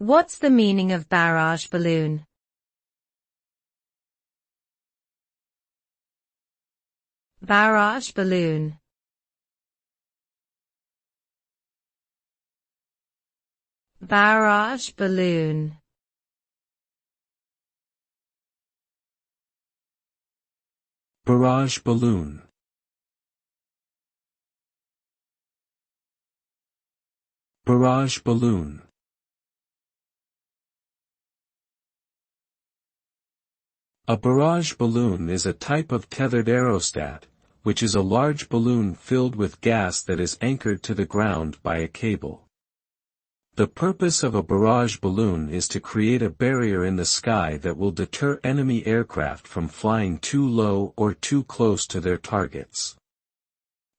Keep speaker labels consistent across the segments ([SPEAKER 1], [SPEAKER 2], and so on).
[SPEAKER 1] What's the meaning of barrage balloon? Barrage balloon. Barrage balloon.
[SPEAKER 2] Barrage balloon. Barrage balloon. A barrage balloon is a type of tethered aerostat, which is a large balloon filled with gas that is anchored to the ground by a cable. The purpose of a barrage balloon is to create a barrier in the sky that will deter enemy aircraft from flying too low or too close to their targets.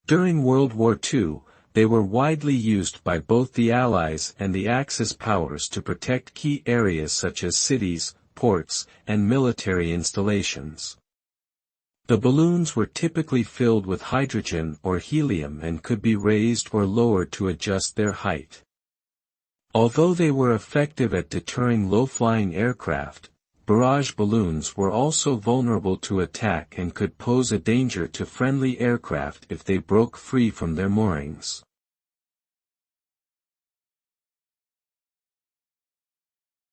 [SPEAKER 2] During World War II, they were widely used by both the Allies and the Axis powers to protect key areas such as cities, ports, and military installations. The balloons were typically filled with hydrogen or helium and could be raised or lowered to adjust their height. Although they were effective at deterring low-flying aircraft, barrage balloons were also vulnerable to attack and could pose a danger to friendly aircraft if they broke free from their moorings.